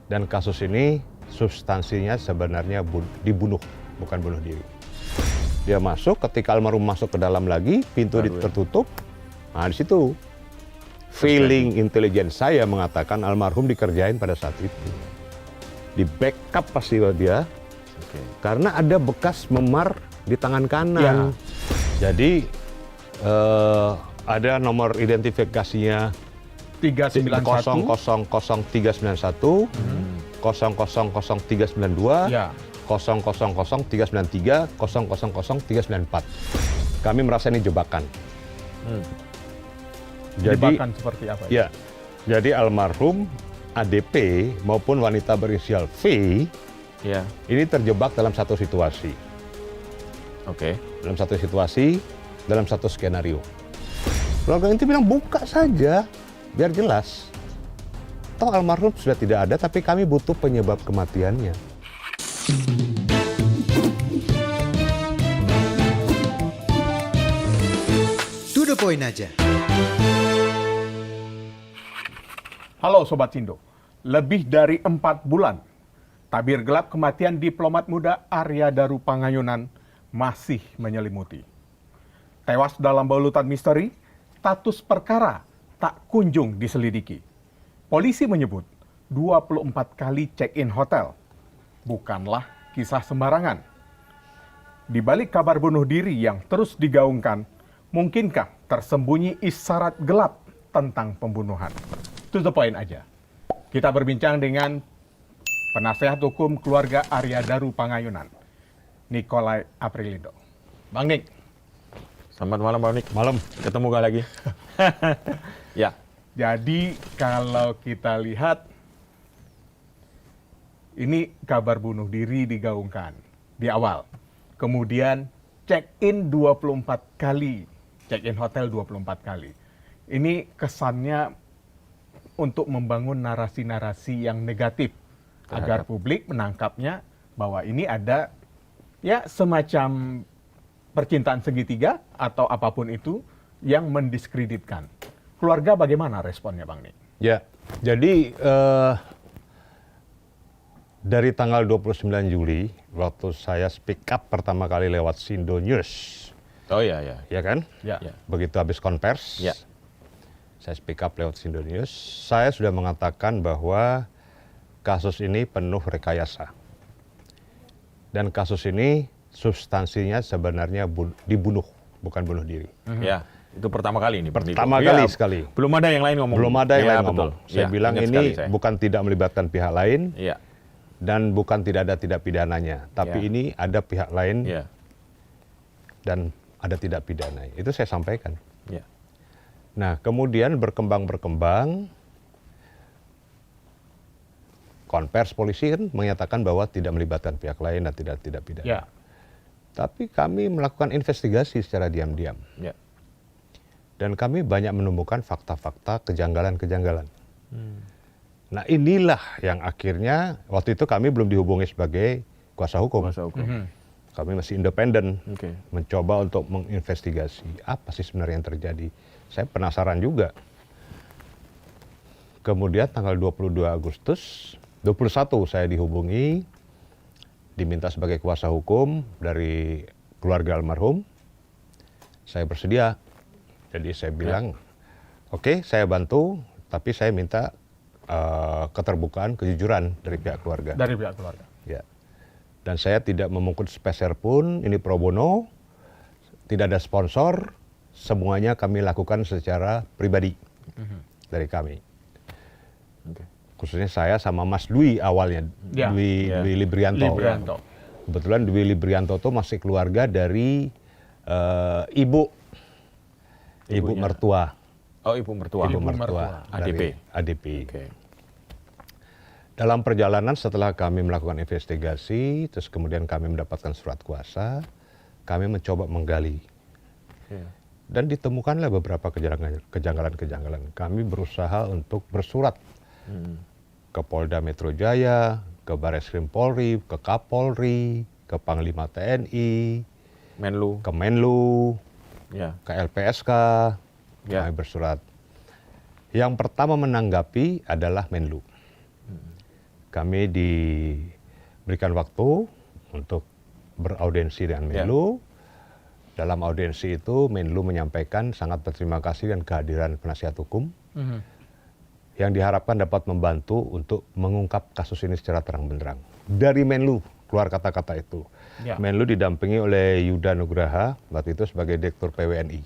Dan kasus ini substansinya sebenarnya dibunuh, bukan bunuh diri. Dia masuk, ketika almarhum masuk ke dalam lagi, pintu tertutup. Nah, di situ feeling intelijen saya mengatakan almarhum dikerjain pada saat itu. Di backup pasti dia, karena ada bekas memar di tangan kanan. Jadi ada nomor identifikasinya 391 0000391, 0000392, 0000393, 0000394. Kami merasa ini jebakan. jebakan seperti apa? Ya, jadi almarhum ADP maupun wanita berinisial V ini terjebak dalam satu situasi. Dalam satu situasi, dalam satu skenario. Keluarga inti bilang buka saja, biar jelas. Toh almarhum sudah tidak ada, tapi kami butuh penyebab kematiannya. To the point aja. Halo Sobat Sindo, lebih dari 4 bulan, tabir gelap kematian diplomat muda Arya Daru Pangayunan masih menyelimuti. Tewas dalam balutan misteri, status perkara tak kunjung diselidiki. Polisi menyebut 24 kali check-in hotel. Bukanlah kisah sembarangan. Di balik kabar bunuh diri yang terus digaungkan, mungkinkah tersembunyi isyarat gelap tentang pembunuhan? To the point aja. Kita berbincang dengan penasehat hukum keluarga Arya Daru Pangayunan, Nikolai Aprilindo. Bang Nik. Selamat malam Bang Nik. Malam. Ketemu gak lagi? Ya. Jadi kalau kita lihat, ini kabar bunuh diri digaungkan di awal. Kemudian check-in 24 kali, check-in hotel 24 kali. Ini kesannya untuk membangun narasi-narasi yang negatif agar publik menangkapnya bahwa ini ada ya semacam percintaan segitiga atau apapun itu yang mendiskreditkan. Keluarga bagaimana responnya Bang Nik? Ya, jadi dari tanggal 29 Juli, waktu saya speak up pertama kali lewat Sindo News. Oh iya, ya. Ya kan? Ya. Begitu habis konvers, Ya. saya speak up lewat Sindo News. Saya sudah mengatakan bahwa kasus ini penuh rekayasa. Dan kasus ini substansinya sebenarnya dibunuh, bukan bunuh diri. Ya, itu pertama kali ini. Pertama kali sekali. Belum ada yang lain ngomong. Belum ada yang lain betul. ngomong. Saya bilang ingat ini sekali saya. bukan tidak melibatkan pihak lain, Iya. dan bukan tidak ada tidak pidananya. Tapi Ya. ini ada pihak lain Iya. dan ada tidak pidana. Itu saya sampaikan. Iya. Nah, kemudian berkembang, konvers polisi kan menyatakan bahwa tidak melibatkan pihak lain dan tidak pidana. Ya. Tapi kami melakukan investigasi secara diam-diam. Ya. Dan kami banyak menemukan fakta-fakta kejanggalan-kejanggalan. Nah, inilah yang akhirnya waktu itu kami belum dihubungi sebagai kuasa hukum. Kuasa hukum. Kami masih independen, Oke. mencoba untuk menginvestigasi apa sih sebenarnya yang terjadi. Saya penasaran juga. Kemudian tanggal 22 Agustus, 21 saya dihubungi, diminta sebagai kuasa hukum dari keluarga almarhum. Saya bersedia. Jadi saya bilang, oke, saya bantu, tapi saya minta keterbukaan, kejujuran dari pihak keluarga. Dari pihak keluarga. Ya. Dan saya tidak memungut sepeser pun, ini pro bono, tidak ada sponsor, semuanya kami lakukan secara pribadi dari kami. Khususnya saya sama Mas Dwi awalnya, Ya. Dwi Librianto. Librianto. Kebetulan Dwi Librianto itu masih keluarga dari ibu mertua. Oh, ibu mertua. Ibu mertua. ADP. Dari ADP. Oke. Dalam perjalanan setelah kami melakukan investigasi, terus kemudian kami mendapatkan surat kuasa, kami mencoba menggali. Dan ditemukanlah beberapa kejanggalan-kejanggalan. Kami berusaha untuk bersurat ke Polda Metro Jaya, ke Barreskrim Polri, ke Kapolri, ke Panglima TNI, Menlu. ke Menlu, Ya. ke LPSK, Ya. kami bersurat. Yang pertama menanggapi adalah Menlu. kami diberikan waktu untuk beraudiensi dengan Menlu. Dalam audiensi itu Menlu menyampaikan sangat berterima kasih dan kehadiran penasihat hukum yang diharapkan dapat membantu untuk mengungkap kasus ini secara terang benderang. Dari Menlu keluar kata-kata itu. Ya. Menlu didampingi oleh Yuda Nugraha waktu itu sebagai Direktur PWNI.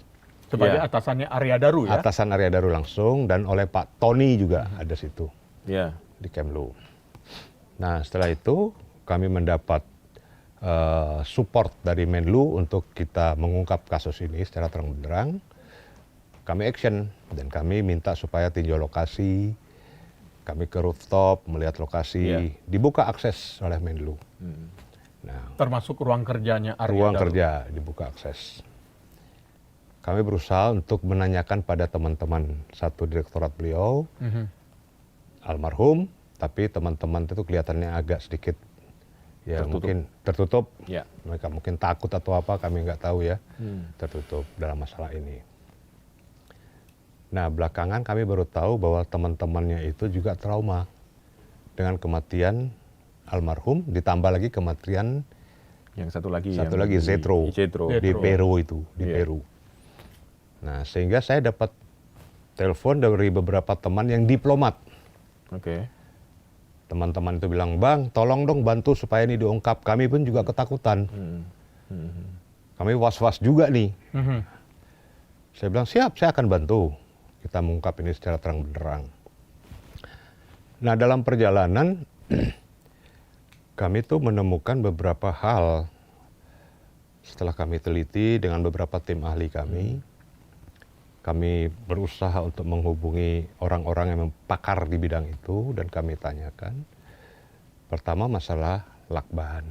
Sebagai atasannya Arya Daru ya? Atasan Arya Daru langsung dan oleh Pak Tony juga ada situ Ya. di Kemlu. Nah setelah itu kami mendapat support dari Menlu untuk kita mengungkap kasus ini secara terang benderang. Kami action dan kami minta supaya tinjau lokasi, kami ke rooftop melihat lokasi, dibuka akses oleh Menlu. Nah, Termasuk ruang kerjanya Arya ruang Daru. kerja dibuka akses. Kami berusaha untuk menanyakan pada teman-teman satu direktorat beliau, almarhum, tapi teman-teman itu kelihatannya agak sedikit ya Tertutup. mungkin tertutup. Ya. Mereka mungkin takut atau apa, kami nggak tahu ya. Tertutup dalam masalah ini. Nah, belakangan kami baru tahu bahwa teman-temannya itu juga trauma dengan kematian almarhum, ditambah lagi kematian Yang satu lagi. Zetro, Zetro. di Peru itu, di Iya. Peru. Nah, sehingga saya dapat telepon dari beberapa teman yang diplomat. Oke. Teman-teman itu bilang, "Bang, tolong dong bantu supaya ini diungkap." Kami pun juga ketakutan. Kami was-was juga nih. Saya bilang, "Siap, saya akan bantu. Kita mengungkap ini secara terang benderang." Nah, dalam perjalanan kami tuh menemukan beberapa hal setelah kami teliti dengan beberapa tim ahli kami. Kami berusaha untuk menghubungi orang-orang yang pakar di bidang itu dan kami tanyakan. Pertama masalah lakban,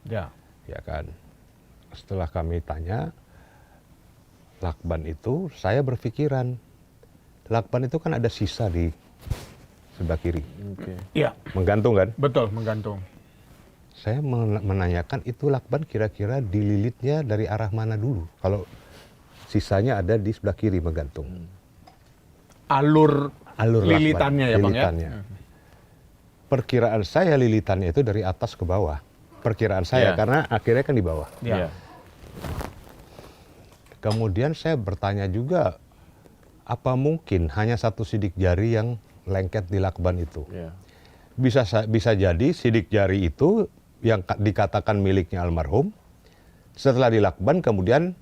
Ya. ya kan. Setelah kami tanya lakban itu, saya berpikiran lakban itu kan ada sisa di sebelah kiri, Oke. Iya, menggantung kan. betul menggantung. Saya menanyakan itu lakban kira-kira dililitnya dari arah mana dulu kalau sisanya ada di sebelah kiri menggantung. Alur lilitannya lakban, ya Bang lilitannya. ya? Perkiraan saya lilitannya itu dari atas ke bawah. Perkiraan saya karena akhirnya kan di bawah. Ya. Kemudian saya bertanya juga, apa mungkin hanya satu sidik jari yang lengket di lakban itu? Ya. Bisa jadi sidik jari itu yang dikatakan miliknya almarhum, setelah dilakban kemudian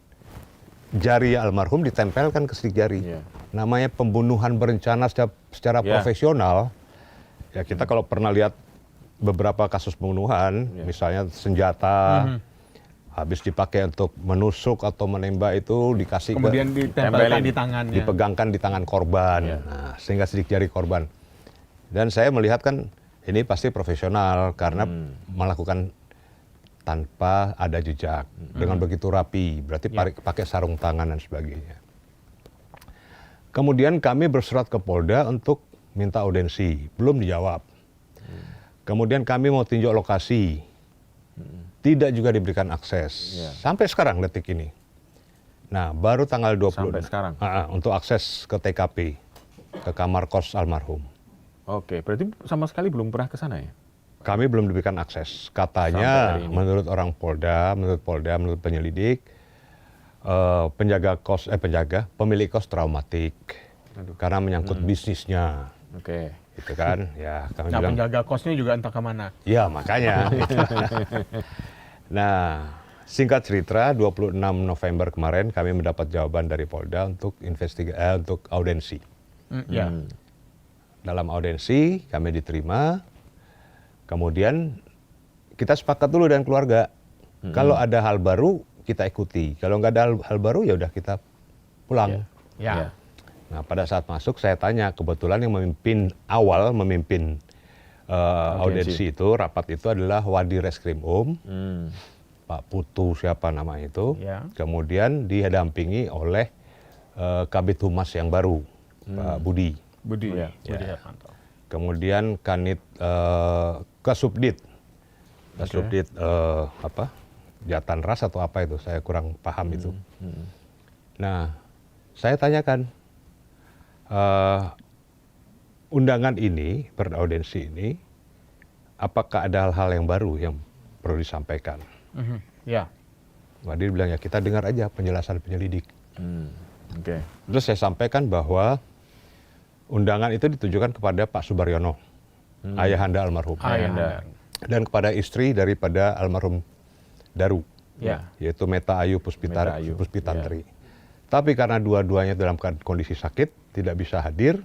jari almarhum ditempelkan ke sidik jari. Iya. Namanya pembunuhan berencana secara profesional. Ya kita kalau pernah lihat beberapa kasus pembunuhan, misalnya senjata habis dipakai untuk menusuk atau menembak itu dikasih Kemudian ditempelkan di tangannya. dipegangkan di tangan korban, nah, sehingga sidik jari korban. Dan saya melihat kan ini pasti profesional karena melakukan tanpa ada jejak, dengan begitu rapi, berarti pakai sarung tangan dan sebagainya. Kemudian kami bersurat ke Polda untuk minta audiensi, belum dijawab. Kemudian kami mau tinjau lokasi, tidak juga diberikan akses, sampai sekarang detik ini. Nah, baru tanggal 20 Sampai sekarang? untuk akses ke TKP, ke kamar kos almarhum. Oke, berarti sama sekali belum pernah ke sana ya? Kami belum diberikan akses. Sampai Katanya hari ini. menurut orang Polda, menurut penyelidik, pemilik kos traumatik karena menyangkut bisnisnya, Oke. gitu kan? Ya kami Nah, bilang, penjaga kosnya juga entah kemana. ya makanya. Nah, singkat cerita, 26 November kemarin kami mendapat jawaban dari Polda untuk untuk audiensi. Ya. Dalam audiensi kami diterima, kemudian kita sepakat dulu dengan keluarga. Kalau ada hal baru kita ikuti, kalau nggak ada hal baru ya udah kita pulang. Ya. Nah pada saat masuk saya tanya, kebetulan yang memimpin audiensi itu, rapat itu adalah Wadi Reskrim Pak Putu siapa nama itu. Ya. Kemudian didampingi oleh Kabid Humas yang baru, Pak Budi. Budi. Ya. Budi Hermanto. Kemudian Kanit Kasubdit, Jatan Ras atau apa itu, saya kurang paham itu. Nah, saya tanyakan, undangan ini, beraudiensi ini, apakah ada hal-hal yang baru yang perlu disampaikan? Ya. Wadir bilang, ya kita dengar aja penjelasan penyelidik. Oke. Terus saya sampaikan bahwa undangan itu ditujukan kepada Pak Subaryono, ayahanda almarhum. Ayahanda. Dan kepada istri daripada almarhum Daru, Ya. yaitu Meta Ayu Meta Ayu, Puspitantri. Tapi karena dua-duanya dalam kondisi sakit, tidak bisa hadir,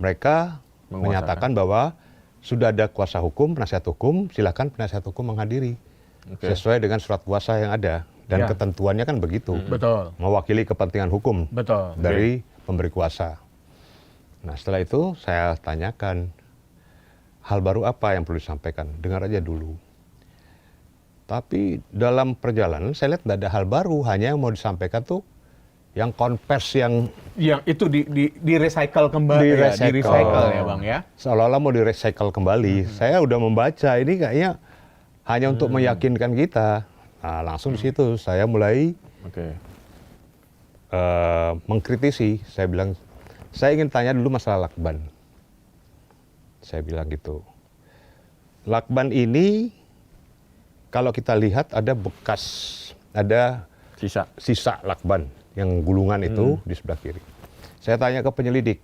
mereka menyatakan bahwa sudah ada kuasa hukum, penasihat hukum, silakan penasihat hukum menghadiri. Sesuai dengan surat kuasa yang ada. Dan Ya. ketentuannya kan begitu. Betul. Mewakili kepentingan hukum Betul. dari pemberi kuasa. Nah setelah itu saya tanyakan, hal baru apa yang perlu disampaikan? Dengar aja dulu. Tapi dalam perjalanan saya lihat tidak ada hal baru, hanya yang mau disampaikan tuh yang konvers yang Yang itu di recycle kembali. Di-recycle. Di recycle ya Bang ya. seolah-olah mau di-recycle kembali. Saya udah membaca, ini kayaknya hanya untuk meyakinkan kita. Nah langsung di situ saya mulai Oke. mengkritisi. Saya bilang, saya ingin tanya dulu masalah lakban. Saya bilang gitu. Lakban ini kalau kita lihat ada bekas, ada sisa lakban yang gulungan itu di sebelah kiri. Saya tanya ke penyelidik.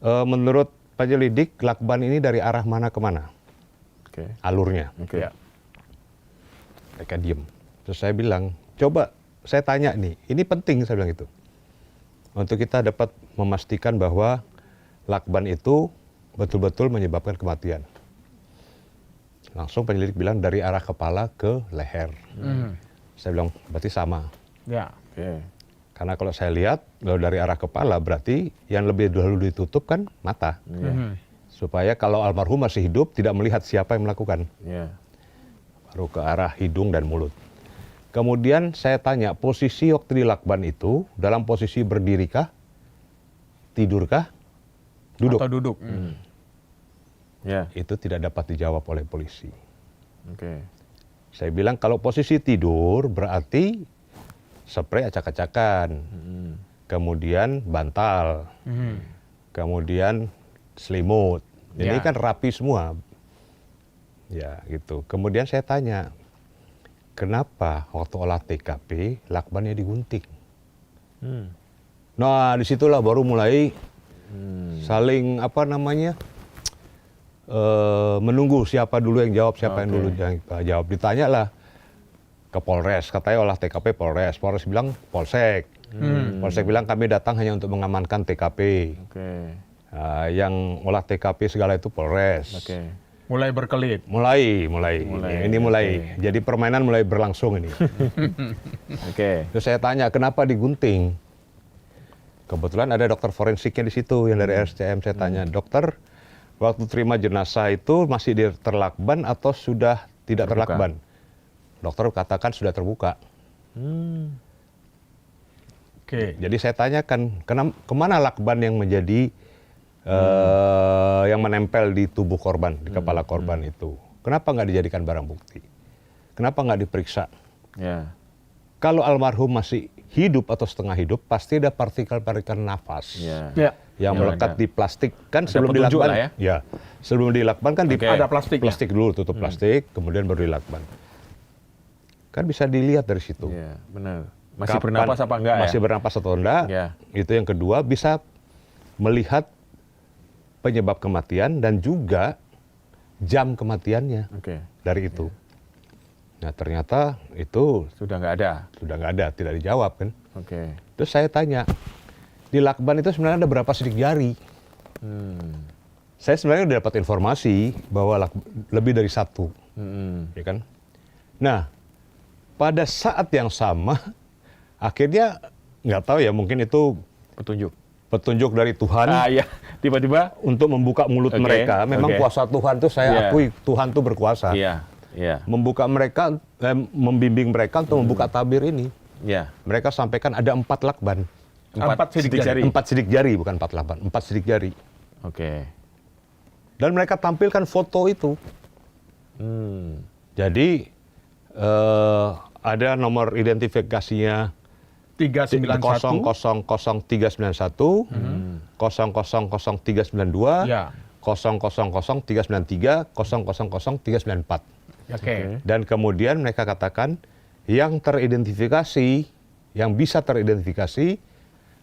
Menurut penyelidik, lakban ini dari arah mana ke mana? Oke. Alurnya. Oke. Ya. Mereka diem. Terus saya bilang, coba saya tanya nih, ini penting saya bilang itu. Untuk kita dapat memastikan bahwa lakban itu betul-betul menyebabkan kematian. Langsung penyelidik bilang dari arah kepala ke leher. Saya bilang, berarti sama. Ya. Oke. Karena kalau saya lihat, kalau dari arah kepala berarti yang lebih dahulu ditutup kan mata. Supaya kalau almarhum masih hidup, tidak melihat siapa yang melakukan. Ya. Baru ke arah hidung dan mulut. Kemudian saya tanya, posisi waktu di lakban itu dalam posisi berdirikah, tidurkah, duduk? Atau duduk. Ya. Itu tidak dapat dijawab oleh polisi. Oke. Saya bilang kalau posisi tidur berarti spray acak-acakan, kemudian bantal, kemudian selimut. Ini Ya. kan rapi semua. Ya gitu. Kemudian saya tanya, kenapa waktu olah TKP lakbannya digunting? Nah disitulah baru mulai saling menunggu siapa dulu yang jawab, siapa yang dulu yang jawab. Ditanyalah ke Polres, katanya olah TKP Polres. Polres bilang Polsek. Polsek bilang kami datang hanya untuk mengamankan TKP. Oke. Yang olah TKP segala itu Polres. Oke. Mulai berkelit. Mulai. Ini mulai. Oke. Jadi permainan mulai berlangsung ini. Oke. Terus saya tanya, kenapa digunting? Kebetulan ada dokter forensiknya di situ yang dari RSCM. Saya tanya, dokter, waktu terima jenazah itu masih terlakban atau sudah tidak Terbuka. terlakban? Dokter katakan sudah terbuka. Oke. Jadi saya tanyakan, kemana lakban yang menjadi yang menempel di tubuh korban, di kepala korban itu? Kenapa nggak dijadikan barang bukti? Kenapa nggak diperiksa? Ya. Kalau almarhum masih hidup atau setengah hidup, pasti ada partikel-partikel nafas Ya. Ya. yang Ya, melekat ada. di plastik. Kan Ada sebelum petunjuk dilakban, lah ya. sebelum dilakban kan Oke. Ada plastiknya. plastik dulu, tutup plastik, kemudian baru dilakban. Kan bisa dilihat dari situ. Ya, benar. Masih Kapan- bernapas apa enggak Masih ya? bernapas atau enggak. Ya. Itu yang kedua, bisa melihat penyebab kematian dan juga jam kematiannya Oke. dari itu. Nah ternyata itu Sudah nggak ada. sudah nggak ada, tidak dijawab kan. Oke. Terus saya tanya, di lakban itu sebenarnya ada berapa sidik jari? Saya sebenarnya udah dapat informasi bahwa lebih dari satu, ya kan? Nah, pada saat yang sama, akhirnya nggak tahu ya, mungkin itu petunjuk dari Tuhan Iya. Tiba-tiba. untuk membuka mulut Oke, mereka. Memang oke. kuasa Tuhan tuh saya Iya. akui, Tuhan tuh berkuasa. Iya. Iya. Membuka mereka, membimbing mereka untuk membuka tabir ini. Iya. Mereka sampaikan ada 4 lakban. 4 sidik jari. 4 sidik jari, bukan 4 lakban. 4 sidik jari. Oke. Dan mereka tampilkan foto itu. Jadi ada nomor identifikasinya 391. 000391, 000392, Ya. 000393 000394. Oke. Dan kemudian mereka katakan yang teridentifikasi, yang bisa teridentifikasi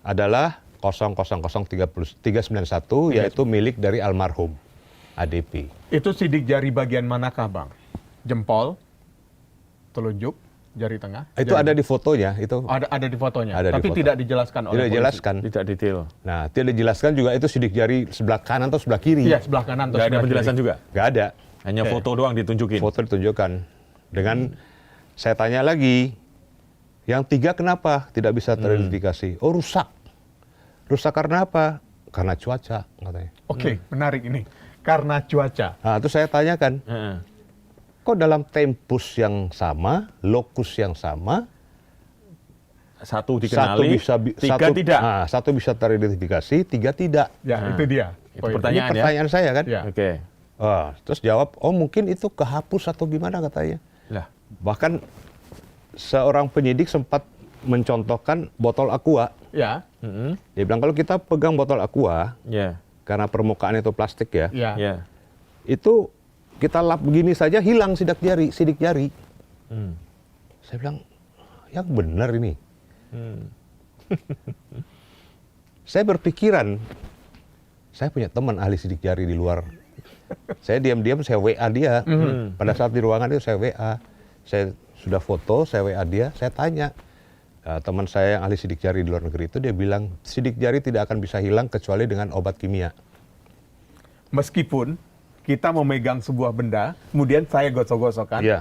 adalah 000391 yaitu milik dari almarhum ADP. Itu sidik jari bagian manakah, Bang? Jempol, telunjuk, jari tengah? Itu jari ada di fotonya itu. ada di fotonya, Ada di tapi foto. tidak dijelaskan oleh Tidak polisi. dijelaskan. Tidak detail. Nah, tidak dijelaskan juga itu sidik jari sebelah kanan atau sebelah kiri. Iya, sebelah kanan atau Nggak ada sebelah penjelasan kiri. juga. Nggak ada. Hanya Oke. foto doang ditunjukin. Foto ditunjukkan. Dengan saya tanya lagi, yang 3 kenapa tidak bisa teridentifikasi? Oh, rusak. Rusak karena apa? Karena cuaca, katanya. Oke, menarik ini. Karena cuaca. Nah, itu saya tanyakan, Heeh. kok dalam tempus yang sama, lokus yang sama, Satu dikenali, tiga satu, tidak. Nah, satu bisa teridentifikasi, 3 tidak. Ya, Nah, itu dia. itu poin. pertanyaan. Ini pertanyaan saya kan. Ya. Oke. Terus jawab, oh mungkin itu kehapus atau gimana katanya. Lah, Bahkan seorang penyidik sempat mencontohkan botol aqua. Ya, Dia bilang kalau kita pegang botol aqua, ya, karena permukaan itu plastik ya, ya. ya. itu kita lap begini saja hilang sidik jari. Hmm. Saya bilang, yang benar ini. Saya berpikiran, saya punya teman ahli sidik jari di luar. Saya diam-diam saya WA dia. Pada saat di ruangan itu saya WA. Saya sudah foto, saya WA dia, saya tanya. Teman saya yang ahli sidik jari di luar negeri itu dia bilang, sidik jari tidak akan bisa hilang kecuali dengan obat kimia. Meskipun kita memegang sebuah benda, kemudian saya gosok-gosokkan, Iya,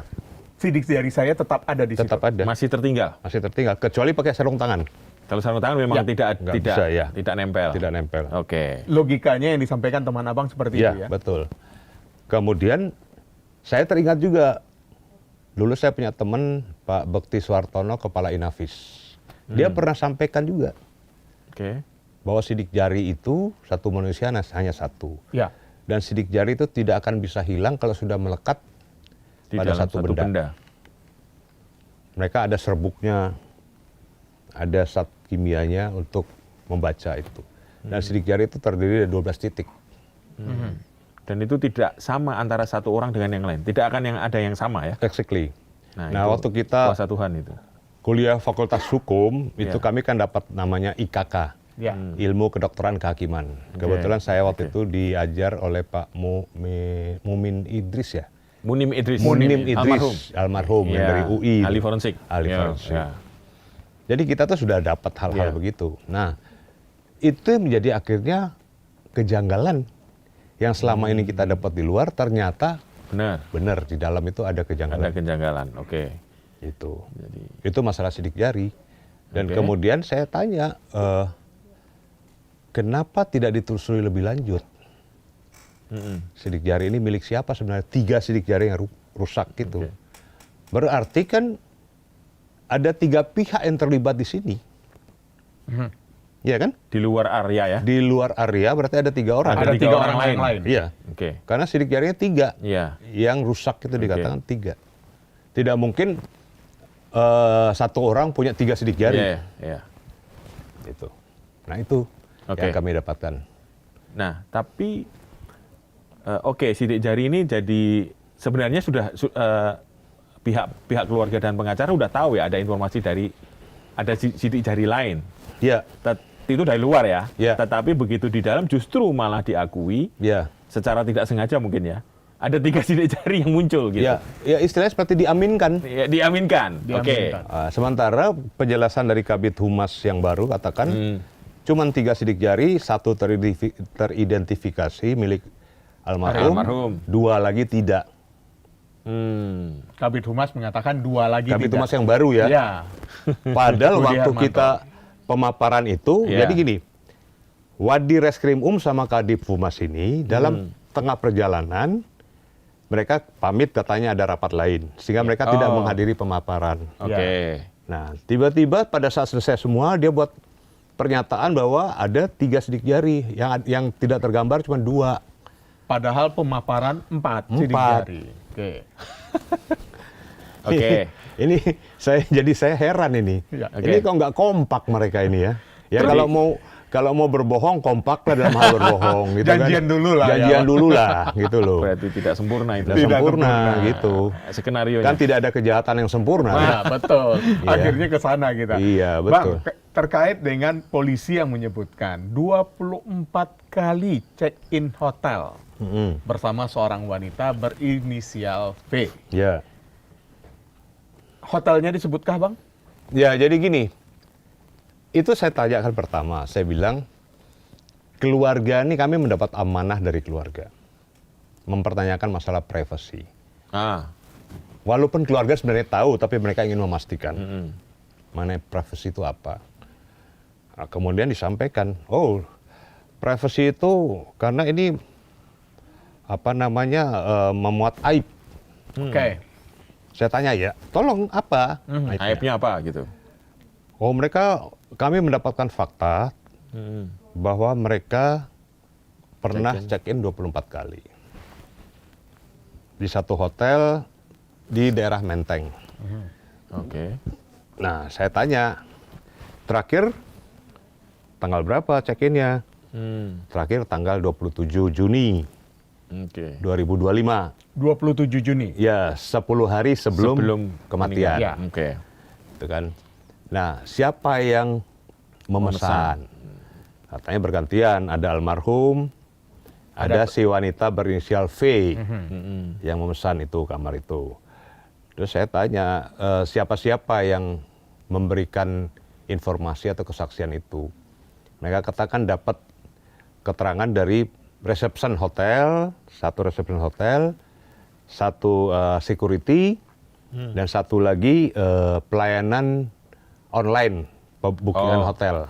sidik jari saya tetap ada di tetap situ. ada. Masih tertinggal. Masih tertinggal, kecuali pakai sarung tangan. Kalau sarung tangan memang Ya, nggak bisa, ya. tidak nempel. Tidak nempel. Oke. Logikanya yang disampaikan teman abang seperti Iya, itu ya. betul. Kemudian saya teringat juga, dulu saya punya teman Pak Bekti Suartono, Kepala Inafis. Dia pernah sampaikan juga Oke. bahwa sidik jari itu satu manusia hanya satu. Ya. Dan sidik jari itu tidak akan bisa hilang kalau sudah melekat Di pada dalam satu benda. Mereka ada serbuknya, ada zat kimianya untuk membaca itu. Dan sidik jari itu terdiri dari 12 titik. Dan itu tidak sama antara satu orang dengan yang lain. Tidak akan ada yang sama ya. Exactly. Nah, Nah, itu waktu kita kuasa Tuhan itu. kuliah Fakultas Hukum, itu Ya. kami kan dapat namanya IKK, Ya. Ilmu Kedokteran Kehakiman. Kebetulan saya waktu itu diajar oleh Pak Mumin Idris ya. Munim Idris. Munim Almarhum. Idris, almarhum yang Ya, dari UI. ahli forensik. Ahli Ya, forensik. ya. Jadi kita tuh sudah dapat hal-hal Ya. begitu. Nah, itu yang menjadi akhirnya kejanggalan yang selama ini kita dapat di luar ternyata Benar. benar di dalam itu ada Ada kejanggalan. kejanggalan. Oke. Itu. Jadi Itu masalah sidik jari. Dan Oke. kemudian saya tanya, kenapa tidak ditelusuri lebih lanjut? Sidik jari ini milik siapa sebenarnya? 3 sidik jari yang rusak gitu. Oke. Berarti kan ada 3 pihak yang terlibat di sini. Iya kan? di luar area ya. Di luar area berarti ada 3 orang. Ada 3 orang lain. lain. Iya. Oke. Karena sidik jarinya 3. Iya. Yang rusak itu Oke. dikatakan 3. Tidak mungkin satu orang punya 3 sidik jari. Iya, iya. Itu. Nah itu Oke. yang kami dapatkan. Nah, tapi oke, sidik jari ini jadi sebenarnya sudah pihak keluarga dan pengacara udah tahu ya ada informasi dari ada sidik jari lain. Ya, Itu dari luar ya. Ya. Tetapi begitu di dalam justru malah diakui ya, secara tidak sengaja mungkin ya. Ada 3 sidik jari yang muncul gitu. ya, ya istilahnya seperti diaminkan. Ya, diaminkan. Oke. Diaminkan. Sementara penjelasan dari Kabid Humas yang baru katakan cuman 3 sidik jari, 1 teridentifikasi milik almarhum, 2 lagi tidak. Kabid Humas mengatakan 2 lagi Kabid tidak. Humas yang baru ya. Ya. Padahal Budi waktu Harmanto. kita pemaparan itu, Ya. jadi gini, Wadi Reskrim sama Kadif Humas ini dalam tengah perjalanan mereka pamit katanya ada rapat lain, sehingga mereka tidak menghadiri pemaparan. Oke. Nah, tiba-tiba pada saat selesai semua dia buat pernyataan bahwa ada 3 sidik jari yang tidak tergambar cuma 2. Padahal pemaparan 4 sidik 4. jari. Oke. Oke. Ini saya heran ini. Ya. Ini kok nggak kompak mereka ini ya. Ya Tapi- kalau kalau mau berbohong kompak lah dalam hal berbohong gitu Janjian kan. dulu lah, Janjian ya. dulu lah gitu loh. Berarti tidak sempurna itu. Tidak Tidak sempurna sempurna. gitu. Skenario Kan tidak ada kejahatan yang sempurna. Nah, betul. Iya. Akhirnya ke sana kita. Iya, Bang, betul. terkait dengan polisi yang menyebutkan 24 kali check-in hotel Mm-mm. bersama seorang wanita berinisial V. Ya. Hotelnya disebutkah, Bang? Ya, jadi gini. Itu saya tanyakan pertama, saya bilang keluarga ini kami mendapat amanah dari keluarga. Mempertanyakan masalah privasi. Ah. Walaupun keluarga sebenarnya tahu, tapi mereka ingin memastikan Mm-mm. mengenai privasi itu apa. Nah, kemudian disampaikan, oh, privasi itu karena ini apa namanya memuat aib. Oke. Saya tanya ya, tolong apa? aibnya? Aibnya apa gitu? Oh, kami mendapatkan fakta bahwa mereka pernah check-in 24 kali. Di satu hotel di daerah Menteng. Oke. Nah, saya tanya, terakhir tanggal berapa check-innya? Terakhir tanggal 27 Juni Oke. 2025. 27 Juni. Ya, 10 hari sebelum kematian. Ya. Oke. Gitu kan. Nah, siapa yang memesan? Katanya bergantian, ada almarhum, ada si wanita berinisial V yang memesan itu kamar itu. Terus saya tanya, siapa-siapa yang memberikan informasi atau kesaksian itu? Mereka katakan dapat keterangan dari resepsi hotel, satu resepsi hotel, satu security, dan satu lagi pelayanan online bookingan hotel.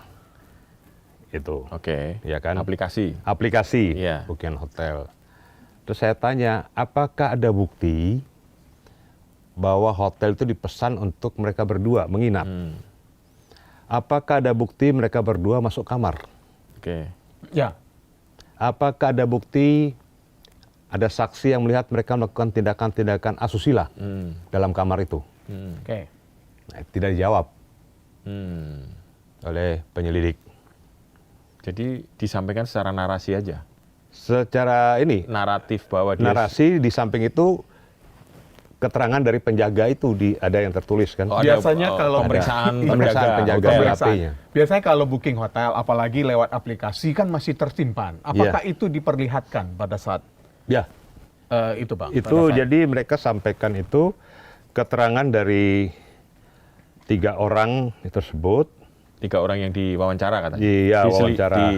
Itu. Oke. Ya kan? Aplikasi. Aplikasi Iya. bookingan hotel. Terus saya tanya, apakah ada bukti bahwa hotel itu dipesan untuk mereka berdua menginap? Apakah ada bukti mereka berdua masuk kamar? Oke. Ya. Apakah ada bukti ada saksi yang melihat mereka melakukan tindakan-tindakan asusila dalam kamar itu? Oke. Nah, tidak dijawab Hmm. oleh penyelidik. Jadi disampaikan secara narasi aja. Secara ini, Naratif bahwa dia narasi di samping itu keterangan dari penjaga itu ada yang tertulis kan? Oh, ada, Biasanya kalau pemeriksaan Iya, pemeriksaan penjaga Oke. BAP-nya. Biasanya kalau booking hotel, apalagi lewat aplikasi kan masih tersimpan. Apakah itu diperlihatkan pada saat Ya, itu, Bang? itu Pada saat- jadi mereka sampaikan itu keterangan dari 3 orang tersebut 3 orang yang diwawancara katanya. Iya, wawancara.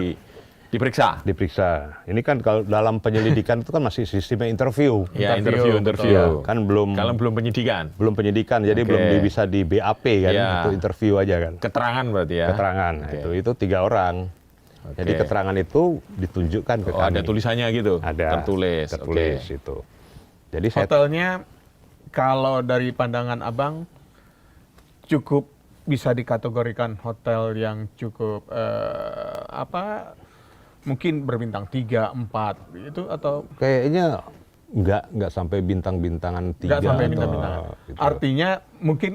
Diperiksa. diperiksa. Ini kan kalau dalam penyelidikan itu kan masih sistemnya interview. Ya, Interview, interview. Ya, kan belum Kalau belum penyidikan. penyidikan, jadi Oke. belum bisa di BAP kan, Iya. itu interview aja kan. Keterangan berarti ya. Keterangan. Nah, Oke. itu 3 orang. Oke. Jadi keterangan itu ditunjukkan ke Oh, kami. ada tulisannya gitu. Ada. Tertulis. Tertulis Oke. itu. Jadi saya Hotelnya kalau dari pandangan Abang cukup bisa dikategorikan hotel yang cukup mungkin berbintang 3, 4 itu atau kayaknya nggak sampai bintang-bintangan 3. nggak sampai atau bintang-bintang. gitu. Artinya mungkin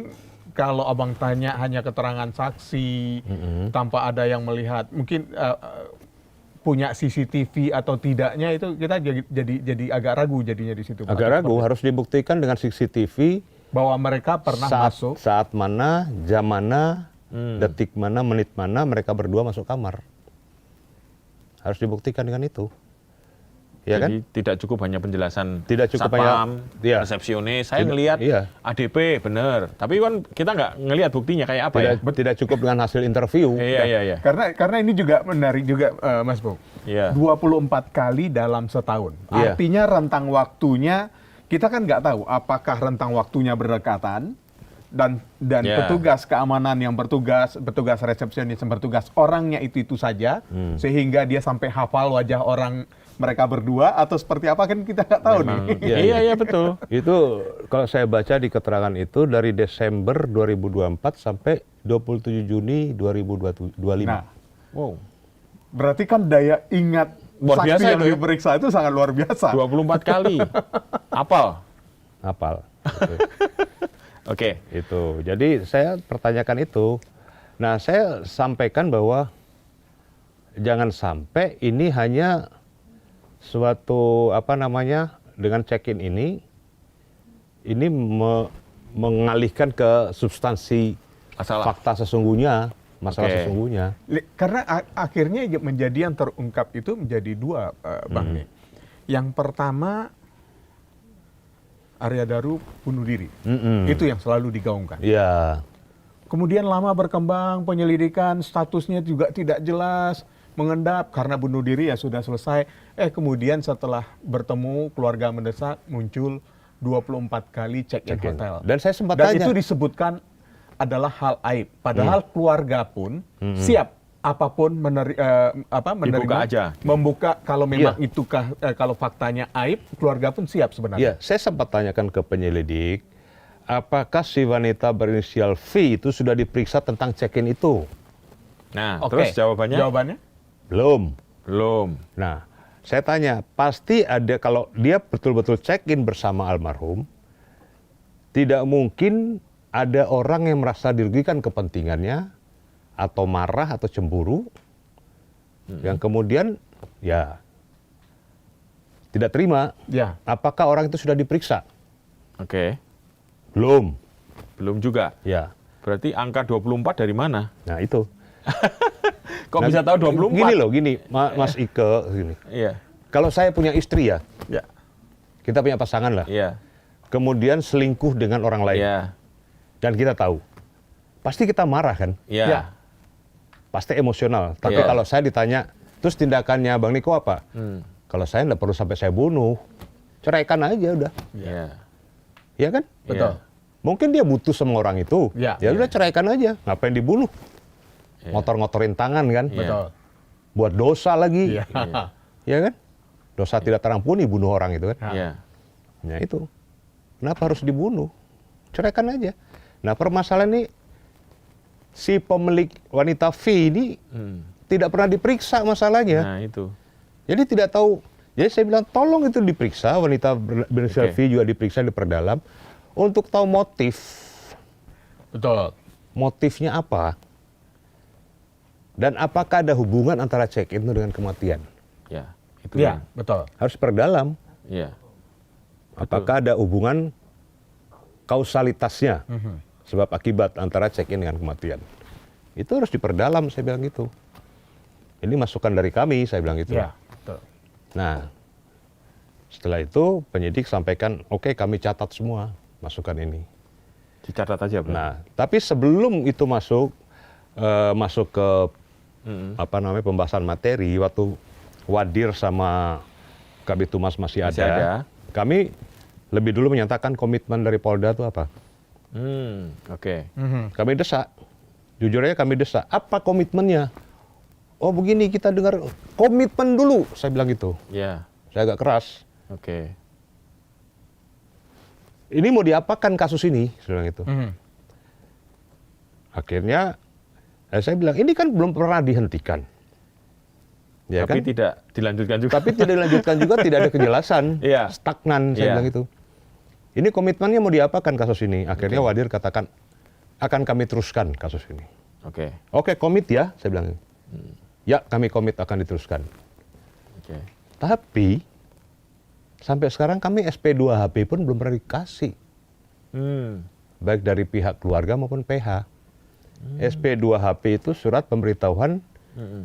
kalau Abang tanya hanya keterangan saksi tanpa ada yang melihat, mungkin punya CCTV atau tidaknya itu kita jadi agak ragu jadinya di situ. Bang. Agak ragu, harus dibuktikan dengan CCTV Bahwa mereka pernah masuk. saat mana, jam mana, detik mana, menit mana mereka berdua masuk kamar. Harus dibuktikan dengan itu. Ya kan? Jadi tidak cukup hanya penjelasan Tidak cukup satpam, hanya- iya. resepsionis. Saya Tidak- ngelihat iya. ADP bener, tapi kan kita nggak ngelihat buktinya kayak apa ya. Tidak cukup dengan hasil interview. Iya. Karena ini juga menarik juga Mas Bung. Iya. 24 kali dalam setahun. Iya. Artinya rentang waktunya kita kan nggak tahu apakah rentang waktunya berdekatan dan Iya. petugas keamanan yang petugas resepsionis yang bertugas orangnya itu saja sehingga dia sampai hafal wajah orang mereka berdua atau seperti apa kan kita nggak tahu Memang. nih. Iya betul. Itu kalau saya baca di keterangan itu dari Desember 2024 sampai 27 Juni 2025. Nah, Wow. berarti kan daya ingat Luar saksi biasa yang itu ya. diperiksa itu sangat luar biasa. 24 kali. Apal. Hafal. Oke. Itu. Jadi saya pertanyakan itu. Nah, saya sampaikan bahwa jangan sampai ini hanya suatu dengan check-in ini mengalihkan ke substansi Masalah. fakta sesungguhnya, masalah Oke. sesungguhnya. Karena akhirnya menjadi yang terungkap itu menjadi dua, Bang. Nih. Yang pertama, Arya Daru bunuh diri. Itu yang selalu digaungkan. Iya. Kemudian lama berkembang penyelidikan, statusnya juga tidak jelas, mengendap karena bunuh diri ya sudah selesai. Kemudian setelah bertemu keluarga mendesak muncul 24 kali check-in hotel. Dan saya sempat Dan tanya. itu disebutkan adalah hal aib. Padahal keluarga pun siap apapun menerima, Dibuka aja. membuka kalau memang Iya. itu kalau faktanya aib, keluarga pun siap sebenarnya. Ya, saya sempat tanyakan ke penyelidik, apakah si wanita berinisial V itu sudah diperiksa tentang check-in itu? Nah, Oke. terus jawabannya? Jawabannya? Belum. Belum. Nah, saya tanya, pasti ada kalau dia betul-betul check-in bersama almarhum, tidak mungkin ada orang yang merasa dirugikan kepentingannya, atau marah atau cemburu, yang kemudian ya tidak terima. Ya. Apakah orang itu sudah diperiksa? Oke. Belum. Belum juga. Ya. Berarti angka 24 dari mana? Nah itu. Kok Nah, bisa tahu 24? Gini loh, Mas Ike, gini. Iya. Kalau saya punya istri ya, Ya. kita punya pasangan lah. Iya. Kemudian selingkuh dengan orang lain. Iya. Dan kita tahu. Pasti kita marah kan? Iya. Ya. Pasti emosional. Tapi Iya. kalau saya ditanya, terus tindakannya Bang Niko apa? Kalau saya nggak perlu sampai saya bunuh. Ceraikan aja udah. Iya. Iya kan? Betul. Iya. Mungkin dia butuh sama orang itu. Ya. Ya udah ceraikan aja. Ngapain dibunuh? Iya. Ngotor-ngotorin tangan kan? Iya. Betul. Buat dosa lagi. Iya. Iya kan? Dosa tidak terampuni bunuh orang itu kan? Iya. Nah itu. Kenapa harus dibunuh? Ceraikan aja. Nah permasalahan ini, si pemilik wanita V ini tidak pernah diperiksa masalahnya. Nah, itu. Jadi tidak tahu. Jadi saya bilang tolong itu diperiksa, wanita berinisial Oke. V juga diperiksa, diperdalam. Untuk tahu motif. Betul. Motifnya apa? Dan apakah ada hubungan antara check-in itu dengan kematian? Ya. Itu. Iya, kan. betul. Harus perdalam. Iya. Apakah ada hubungan kausalitasnya, sebab akibat antara check-in dengan kematian. Itu harus diperdalam, saya bilang gitu. Ini masukan dari kami, saya bilang gitu. Iya, betul. Nah, setelah itu penyidik sampaikan, oke kami catat semua masukan ini. Dicatat aja, Bro. Nah, tapi sebelum itu masuk ke pembahasan materi, waktu Wadir sama Kabid Humas masih Masih ada, ada. kami lebih dulu menyatakan komitmen dari Polda itu apa. Oke. Kami desak, jujur aja kami desak, apa komitmennya? Oh begini, kita dengar komitmen dulu, saya bilang gitu. Iya. Saya agak keras. Oke. Ini mau diapakan kasus ini, saya bilang gitu. Akhirnya saya bilang, ini kan belum pernah dihentikan. Ya Tapi kan? tidak dilanjutkan juga. Tapi tidak dilanjutkan juga, tidak ada kejelasan. Iya. Stagnan, saya Iya. bilang itu. Ini komitmennya mau diapakan kasus ini? Akhirnya Wadir katakan, akan kami teruskan kasus ini. Oke. Oke, komit ya, saya bilang. Ya, kami komit akan diteruskan. Oke. Tapi, sampai sekarang kami SP2HP pun belum pernah dikasih. Baik dari pihak keluarga maupun PH. SP2HP itu surat pemberitahuan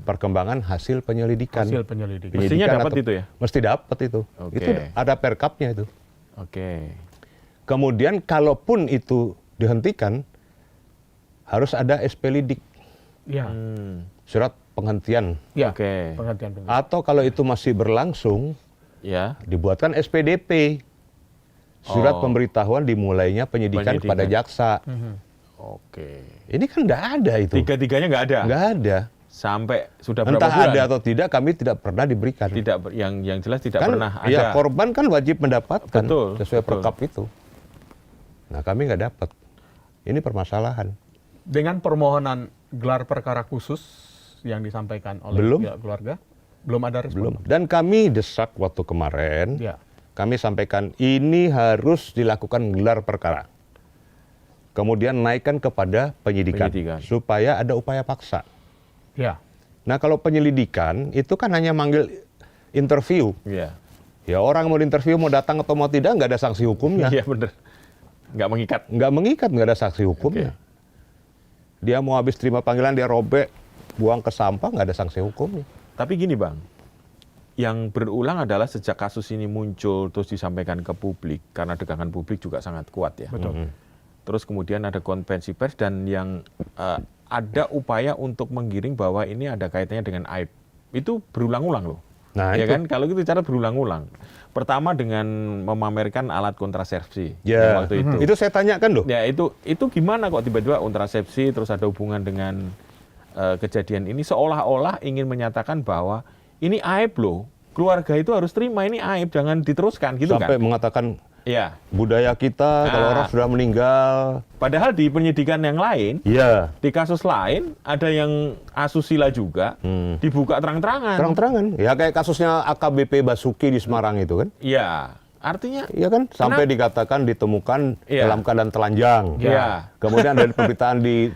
perkembangan hasil penyelidikan. Hasil penyelidikan. Mestinya Penyidikan dapat atau- itu ya? Mesti dapat itu. Oke. Itu ada perkapnya itu. Oke. Kemudian kalaupun itu dihentikan, harus ada SP lidik, Iya. surat penghentian. Iya. Oke. Penghentian. Atau kalau itu masih berlangsung, Ya. dibuatkan SPDP, surat Oh. pemberitahuan dimulainya penyidikan Penyidikan. kepada jaksa. Oke. Ini kan nggak ada itu. Tiga-tiganya nggak ada. Nggak ada. Sampai sudah berapa Entah bulan? ada atau tidak, kami tidak pernah diberikan. Tidak yang jelas tidak Kan, pernah ada. ya, korban kan wajib mendapatkan Betul, sesuai betul. perkap itu. Nah, kami nggak dapat. Ini permasalahan. Dengan permohonan gelar perkara khusus yang disampaikan oleh Belum. pihak keluarga, belum ada respon. Belum. Dan kami desak waktu kemarin, Ya. kami sampaikan ini harus dilakukan gelar perkara. Kemudian naikkan kepada penyidikan, Penyidikan. supaya ada upaya paksa. Ya. Nah kalau penyelidikan itu kan hanya manggil interview. Iya. Ya orang mau interview mau datang atau mau tidak nggak ada sanksi hukumnya. Iya bener. Nggak mengikat. Nggak ada sanksi hukumnya. Dia mau habis terima panggilan dia robek, buang ke sampah nggak ada sanksi hukumnya. Tapi gini Bang, yang berulang adalah sejak kasus ini muncul terus disampaikan ke publik, karena degangan publik juga sangat kuat ya. Betul. Terus kemudian ada konferensi pers dan yang ada upaya untuk menggiring bahwa ini ada kaitannya dengan aib. Itu berulang-ulang loh. Nah, Ya itu. kan, kalau gitu cara berulang-ulang. Pertama dengan memamerkan alat kontrasepsi Ya, waktu itu. itu saya tanyakan loh. Ya itu gimana kok tiba-tiba kontrasepsi terus ada hubungan dengan kejadian ini, seolah-olah ingin menyatakan bahwa ini aib loh. Keluarga itu harus terima ini aib, jangan diteruskan gitu Sampai kan. mengatakan Iya. budaya kita kalau orang sudah meninggal, Padahal di penyidikan yang lain, ya di kasus lain ada yang asusila juga dibuka terang-terangan. terang-terangan. Ya kayak kasusnya AKBP Basuki di Semarang itu kan. Iya. Artinya Iya kan, sampai dikatakan ditemukan Iya. dalam keadaan telanjang. Iya. Kemudian dari pemberitaan di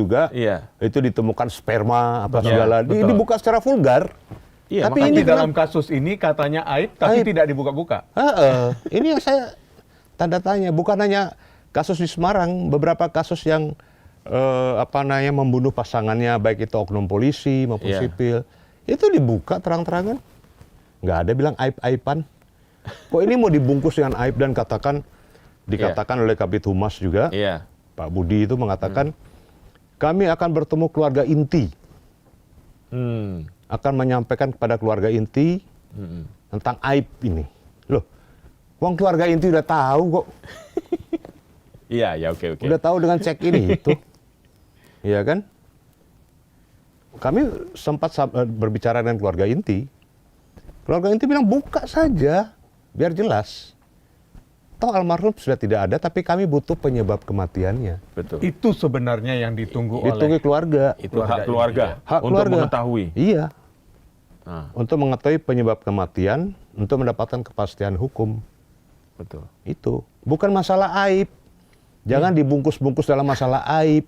juga iya. itu ditemukan sperma apa Betul. segala. Betul. Dibuka secara vulgar. Iya, Tapi Tapi ini dalam kasus ini katanya aib, tapi Aib. tidak dibuka-buka. Ini yang saya tanda tanya. Bukan hanya kasus di Semarang, beberapa kasus yang membunuh pasangannya, baik itu oknum polisi maupun Iya. sipil, itu dibuka terang-terangan. Nggak ada bilang aib-aiban. Kok ini mau dibungkus dengan aib dan dikatakan oleh Kabid Humas juga, Iya. Pak Budi itu mengatakan, kami akan bertemu keluarga inti, akan menyampaikan kepada keluarga inti tentang aib ini. Loh, wong keluarga inti udah tahu kok, Iya, ya oke. udah tahu dengan cek ini itu, iya kan? Kami sempat berbicara dengan keluarga inti. Keluarga inti bilang buka saja, biar jelas. Toh almarhum sudah tidak ada, tapi kami butuh penyebab kematiannya. Betul. Itu sebenarnya yang ditunggu Ditunggu oleh keluarga. Itu hak keluarga Hak untuk keluarga. mengetahui. Iya, Nah, untuk mengetahui penyebab kematian, untuk mendapatkan kepastian hukum. betul. Itu bukan masalah aib. Jangan dibungkus-bungkus dalam masalah aib,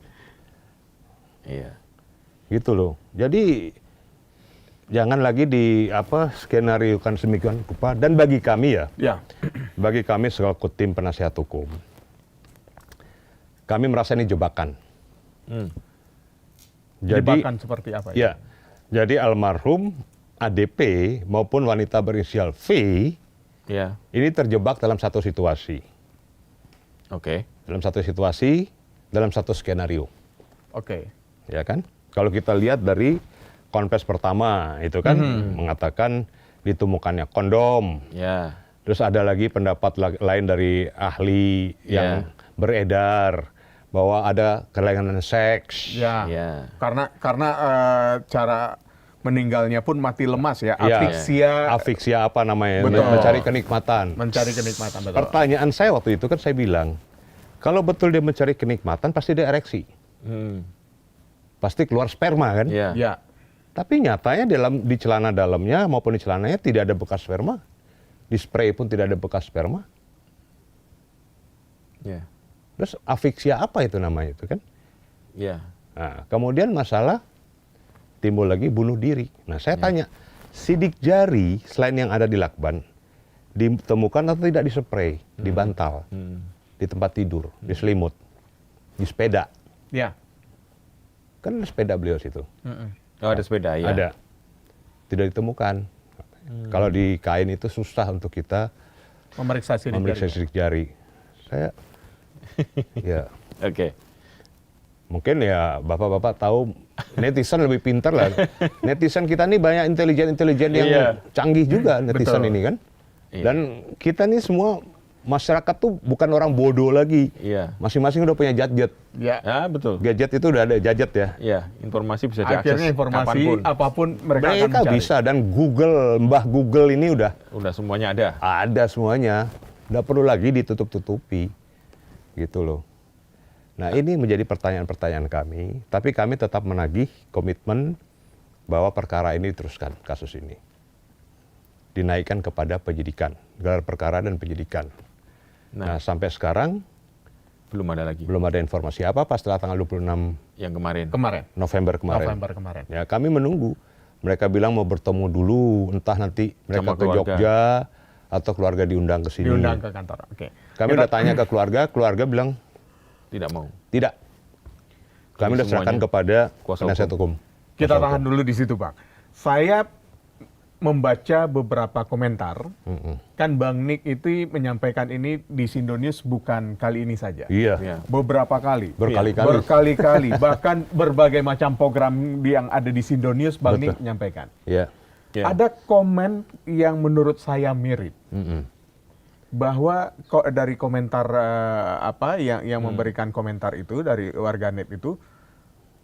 Iya. gitu loh. Jadi jangan lagi skenariokan sedemikian rupa. Dan bagi kami Ya. bagi kami selaku tim penasihat hukum, kami merasa ini jebakan. Jadi, Jebakan seperti apa itu? ya, jadi almarhum ADP maupun wanita berinisial V Ya. ini terjebak dalam satu situasi, Oke. dalam satu skenario, Oke. ya kan? Kalau kita lihat dari konfes pertama itu kan mengatakan ditemukannya kondom. Ya. Terus ada lagi pendapat lain dari ahli yang beredar bahwa ada kelainan seks. Ya. Ya. Karena cara meninggalnya pun mati lemas ya, Ya. afiksia, Afiksia apa namanya? Betul. Mencari kenikmatan. mencari kenikmatan, betul. Pertanyaan saya waktu itu kan saya bilang, kalau betul dia mencari kenikmatan pasti dia ereksi. Pasti keluar sperma kan? Ya. Ya. Tapi nyatanya di celana dalamnya maupun di celananya tidak ada bekas sperma. Di spray pun tidak ada bekas sperma. Ya. Terus afiksia apa itu namanya itu kan? Ya. Nah, kemudian masalah timbul lagi bunuh diri. Nah, saya tanya, sidik jari selain yang ada di lakban, ditemukan atau tidak di spray, di bantal, di tempat tidur, di selimut, di sepeda. Ya. Kan ada sepeda beliau situ. Oh, ada sepeda ya. Ada. Tidak ditemukan. Kalau di kain itu susah untuk kita Memeriksa sidik memeriksa jari. sidik jari. Saya, ya Oke. mungkin ya bapak-bapak tahu netizen lebih pintar lah. Netizen kita nih banyak intelijen-intelijen yang Iya. canggih juga netizen Betul. ini kan. Iya. Dan kita nih semua masyarakat tuh bukan orang bodoh lagi. Iya. Masing-masing udah punya gadget. Ya. Ya, betul. Gadget itu udah ada gadget ya. Iya, informasi bisa diakses Akhirnya informasi kapanpun. apapun mereka akan Mereka mencari. bisa dan Mbah Google ini udah Udah semuanya ada. ada semuanya. Nggak perlu lagi ditutup-tutupi. Gitu loh. Nah ini menjadi pertanyaan-pertanyaan kami. Tapi kami tetap menagih komitmen bahwa perkara ini diteruskan, kasus ini. Dinaikkan kepada penyidikan. Gelar perkara dan penyidikan. Nah sampai sekarang Belum ada lagi. Belum ada informasi apa-apa setelah tanggal 26 Yang kemarin. Kemarin. November kemarin. November kemarin. Ya, kami menunggu. Mereka bilang mau bertemu dulu, entah nanti mereka Sama ke keluarga. Jogja atau keluarga diundang ke sini. Diundang ke kantor. Oke. Kami udah tanya ke keluarga bilang Tidak mau. tidak. Kami Jadi udah serahkan semuanya kepada kuasa penasihat hukum. Kita tahan dulu di situ, Bang. Saya membaca beberapa komentar. Kan Bang Nick itu menyampaikan ini di Sindonews bukan kali ini saja. Iya, Iya. Beberapa kali. berkali-kali. Berkali-kali. Bahkan berbagai macam program yang ada di Sindonews Bang Betul. Nick menyampaikan. Iya. Ya. Ada komen yang menurut saya mirip. Mm-mm. Bahwa dari komentar yang memberikan komentar itu dari warganet itu,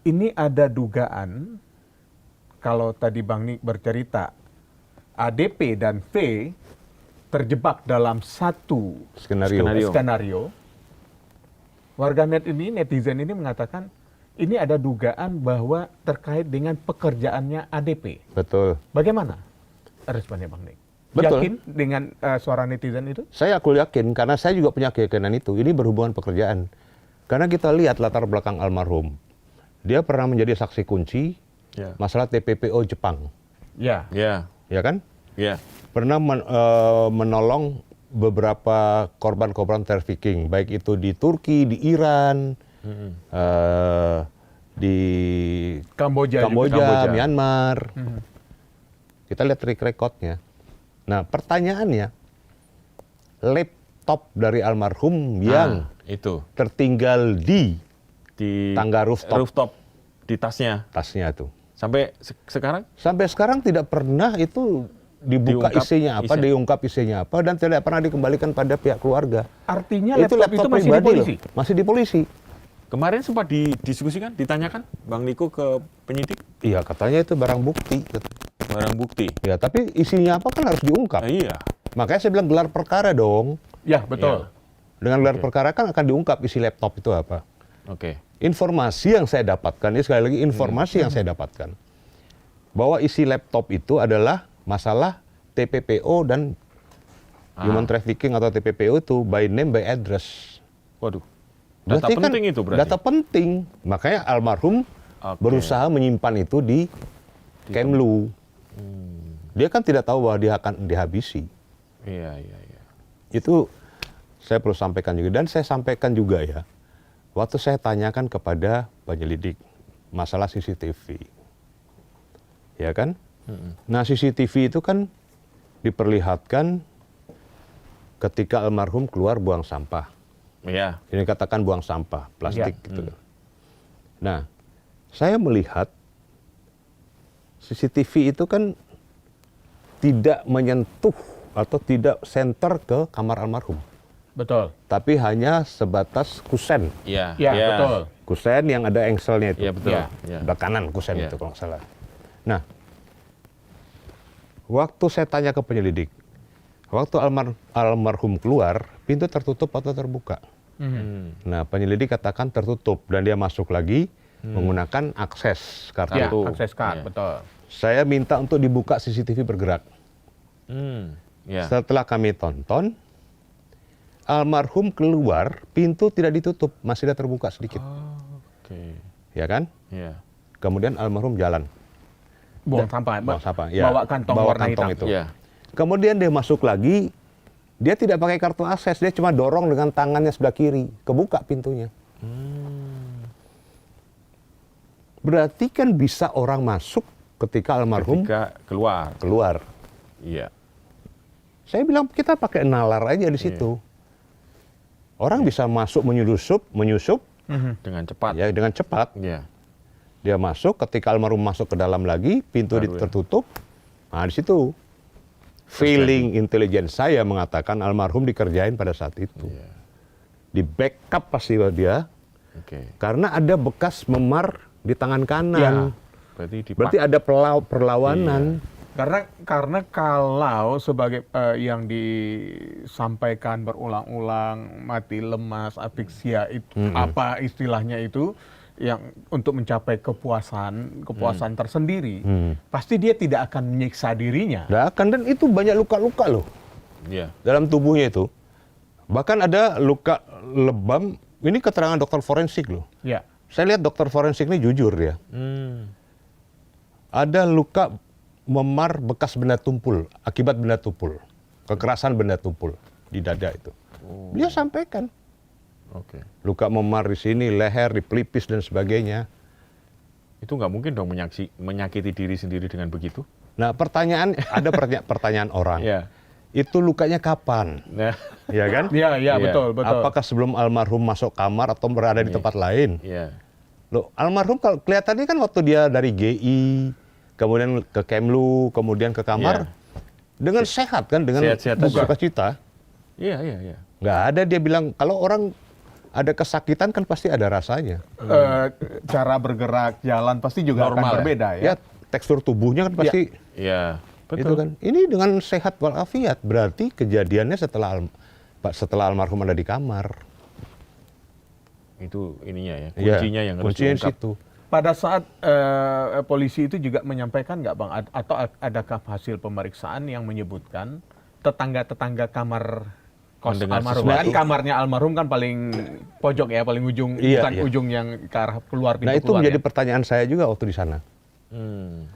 ini ada dugaan kalau tadi Bang Nick bercerita ADP dan V terjebak dalam satu skenario. Warganet ini, netizen ini mengatakan ini ada dugaan bahwa terkait dengan pekerjaannya ADP. Betul. Bagaimana responnya Bang Nick? Betul. Yakin dengan suara netizen itu? Saya aku yakin karena saya juga punya keyakinan itu. Ini berhubungan pekerjaan. Karena kita lihat latar belakang almarhum. Dia pernah menjadi saksi kunci Ya. masalah TPPO Jepang, Ya. Ya. ya kan? Ya. Pernah menolong beberapa korban-korban trafficking, baik itu di Turki, di Iran, di Kamboja. Kamboja, Myanmar. Kita lihat track recordnya. Nah, pertanyaannya, laptop dari almarhum yang Itu tertinggal di di tangga rooftop di tasnya. tasnya itu. Sampai sekarang Sampai sekarang tidak pernah itu dibuka Diungkap isinya apa, isinya. diungkap isinya apa, dan tidak pernah dikembalikan pada pihak keluarga. Artinya laptop itu masih di pribadi polisi? loh, masih di polisi. kemarin sempat didiskusikan, ditanyakan Bang Niko ke penyidik Iya, katanya itu barang bukti. barang bukti. Ya, tapi isinya apa kan harus diungkap. Iya. Makanya saya bilang gelar perkara dong. Ya, betul. Dengan gelar perkara kan akan diungkap isi laptop itu apa. Oke. Informasi yang saya dapatkan, ini sekali lagi informasi yang saya dapatkan, bahwa isi laptop itu adalah masalah TPPO dan human trafficking atau TPPO itu by name by address. Waduh. Data Berarti kan penting itu berarti. Data penting. Makanya almarhum Oke. berusaha menyimpan itu di Kemlu. Dia kan tidak tahu bahwa dia akan dihabisi. Iya, iya, iya. Itu saya perlu sampaikan juga. Dan saya sampaikan juga ya, waktu saya tanyakan kepada penyelidik masalah CCTV. Ya kan? Nah, CCTV itu kan diperlihatkan ketika almarhum keluar buang sampah. Iya. Ini katakan buang sampah, plastik Ya. gitu. Nah, saya melihat CCTV itu kan tidak menyentuh atau tidak center ke kamar almarhum. Betul. Tapi hanya sebatas kusen. Iya. Ya, iya. betul. Kusen yang ada engselnya itu. Iya, betul. Ya. Iya. Sebelah kanan kusen Iya. itu kalau nggak salah. Nah, waktu saya tanya ke penyelidik, waktu almarhum keluar, pintu tertutup atau terbuka? Nah, penyelidik katakan tertutup dan dia masuk lagi menggunakan akses kartu. Ya, Kartu. akses card, Ya. betul. Saya minta untuk dibuka CCTV bergerak. Iya. Setelah kami tonton, almarhum keluar, pintu tidak ditutup, masih ada terbuka sedikit. Oke. Ya kan? Iya. Kemudian almarhum jalan. Buang sampah. Buang sampah, ya. Bawa kantong Bawa warna kantong hitam. itu. Iya. Kemudian dia masuk lagi, dia tidak pakai kartu akses, dia cuma dorong dengan tangannya sebelah kiri, kebuka pintunya. Berarti kan bisa orang masuk ketika almarhum Ketika keluar. keluar. Iya. Saya bilang kita pakai nalar aja di situ. Orang bisa masuk menyusup Dengan cepat. ya dengan cepat. Iya. Dia masuk, ketika almarhum masuk ke dalam lagi, pintu Baru ya. tertutup. Nah, di situ feeling intelijen saya mengatakan almarhum dikerjain pada saat itu. Iya. Di backup pasti dia, Oke. karena ada bekas memar di tangan kanan. Berarti Ya. ada perlawanan. Karena kalau sebagai yang disampaikan berulang-ulang mati lemas, afiksia itu apa istilahnya itu yang untuk mencapai kepuasan tersendiri, pasti dia tidak akan menyiksa dirinya. Nah, kan dan itu banyak luka-luka loh Iya. dalam tubuhnya itu. Bahkan ada luka lebam Ini keterangan dokter forensik loh. Ya. Saya lihat dokter forensik ini jujur dia. Ada luka memar bekas benda tumpul, akibat benda tumpul. Kekerasan benda tumpul di dada itu. Dia sampaikan. Oke. Luka memar di sini, leher, di pelipis dan sebagainya. Itu nggak mungkin dong menyakiti diri sendiri dengan begitu? Nah, pertanyaan orang. Iya. Itu lukanya kapan? Nah, Ya kan? Iya, Iya. betul. Apakah sebelum almarhum masuk kamar atau berada di tempat lain? iya. Loh, almarhum kalau kelihatannya kan waktu dia dari GI, kemudian ke Kemlu, kemudian ke kamar, dengan sehat kan, dengan Sehat-sehat aja. sukacita. Iya. Nggak ada dia bilang, kalau orang ada kesakitan kan pasti ada rasanya. Cara bergerak, jalan pasti juga Normal, akan berbeda Ya, tekstur tubuhnya kan pasti Iya. itu Betul. kan. Ini dengan sehat walafiat, berarti kejadiannya setelah almarhum ada di kamar. Itu ininya ya, Ya, kuncinya yang harus kuncinya di diungkap. situ. Pada saat polisi itu juga menyampaikan nggak Bang, atau adakah hasil pemeriksaan yang menyebutkan tetangga-tetangga kamar kos Mendengar almarhum? sesuatu. Kan kamarnya almarhum kan paling pojok ya, paling ujung, Iya, bukan iya. ujung yang ke arah keluar pintu Nah, itu keluar menjadi ya? pertanyaan saya juga waktu di sana. Hmm.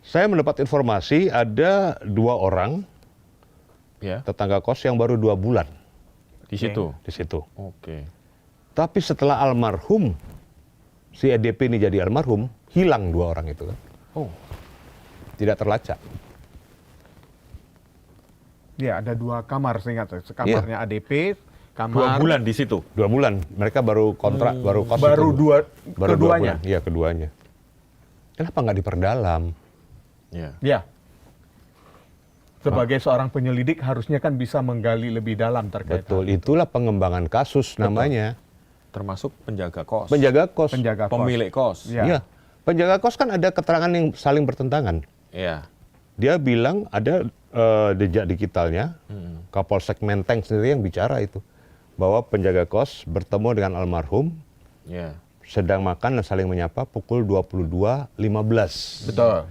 Saya mendapat informasi ada 2 orang Ya, tetangga kos yang baru 2 bulan di situ. di situ. Oke. Tapi setelah almarhum, si EDP ini jadi almarhum, hilang 2 orang itu kan. Oh, Tidak terlacak. Ya, ada 2 kamar seingat saya. Kamarnya ADP, 2 kamar bulan di situ. 2 bulan. Mereka baru kontrak, baru kos. baru itu. Baru 2 keduanya. bulan. Iya, keduanya. Kenapa nggak diperdalam? Ya. Ya. Sebagai seorang penyelidik harusnya kan bisa menggali lebih dalam terkait Betul, itulah pengembangan kasus namanya. Termasuk penjaga kos. Penjaga kos. penjaga kos. Pemilik kos. Ya. Iya. Penjaga kos kan ada keterangan yang saling bertentangan. Iya. Dia bilang ada jejak digitalnya, Kapolsek Menteng sendiri yang bicara itu. Bahwa penjaga kos bertemu dengan almarhum, Iya. sedang makan dan saling menyapa pukul 22.15 Betul.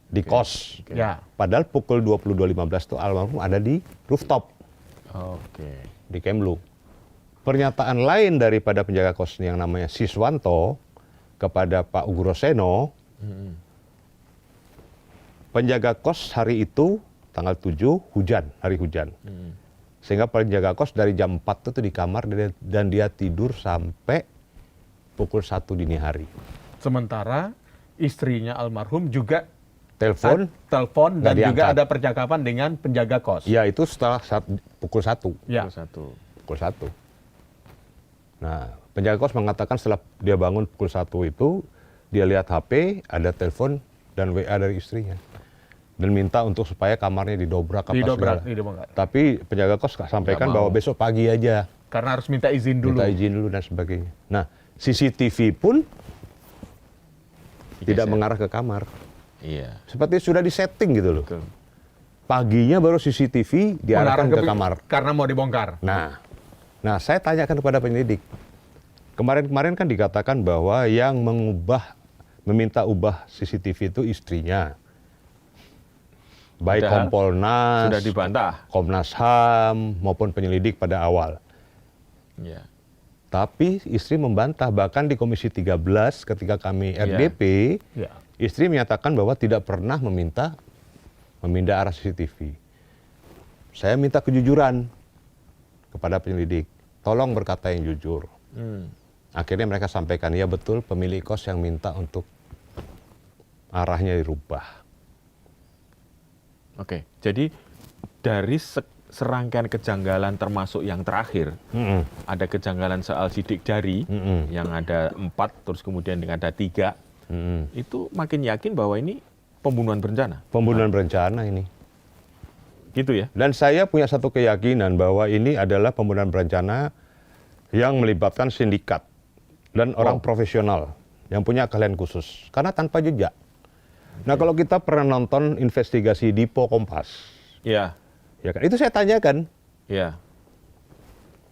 di kos. Ya. Padahal pukul 22.15 itu almarhum ada di rooftop Oke. di Kemlu. Pernyataan lain daripada penjaga kos yang namanya Siswanto kepada Pak Uguroseno, penjaga kos hari itu tanggal 7 hujan, hari hujan. Sehingga penjaga kos dari jam 4 itu di kamar dan dia tidur sampai pukul 1 dini hari. Sementara istrinya almarhum juga Telepon, telepon dan nggak juga diangkat. ada percakapan dengan penjaga kos. ya itu setelah pukul 1. Ya. Satu. Pukul 1. Nah, penjaga kos mengatakan setelah dia bangun pukul 1 itu, dia lihat HP, ada telepon dan WA dari istrinya. Dan minta untuk supaya kamarnya didobrak apa Didobrak, segala. didobrak. Tapi penjaga kos sampaikan Nggak mau. bahwa besok pagi aja, Karena harus minta izin dulu. minta izin dulu dan sebagainya. Nah, CCTV pun tidak Digeser. mengarah ke kamar. Iya. Seperti sudah disetting gitu loh. Betul. Paginya baru CCTV diarahkan Mengarah ke kamar. Karena mau dibongkar. Nah, saya tanyakan kepada penyelidik. Kemarin kan dikatakan bahwa yang meminta ubah CCTV itu istrinya. Baik Padahal Kompolnas, Sudah dibantah. Komnas HAM maupun penyelidik pada awal. Iya. Tapi istri membantah, bahkan di Komisi 13 ketika kami Iya. RDP, Ya. istri menyatakan bahwa tidak pernah meminta memindah arah CCTV. Saya minta kejujuran kepada penyelidik. Tolong berkata yang jujur. Akhirnya mereka sampaikan, ya betul pemilik kos yang minta untuk arahnya dirubah. Oke. Jadi dari serangkaian kejanggalan termasuk yang terakhir, ada kejanggalan soal sidik jari yang ada 4, terus kemudian ada 3. Itu makin yakin bahwa ini pembunuhan berencana. Pembunuhan berencana ini. Gitu ya? Dan saya punya satu keyakinan bahwa ini adalah pembunuhan berencana yang melibatkan sindikat dan orang profesional yang punya keahlian khusus. Karena tanpa jejak. Nah, kalau kita pernah nonton investigasi Dipo Kompas, Iya. ya kan? Itu saya tanyakan, Iya.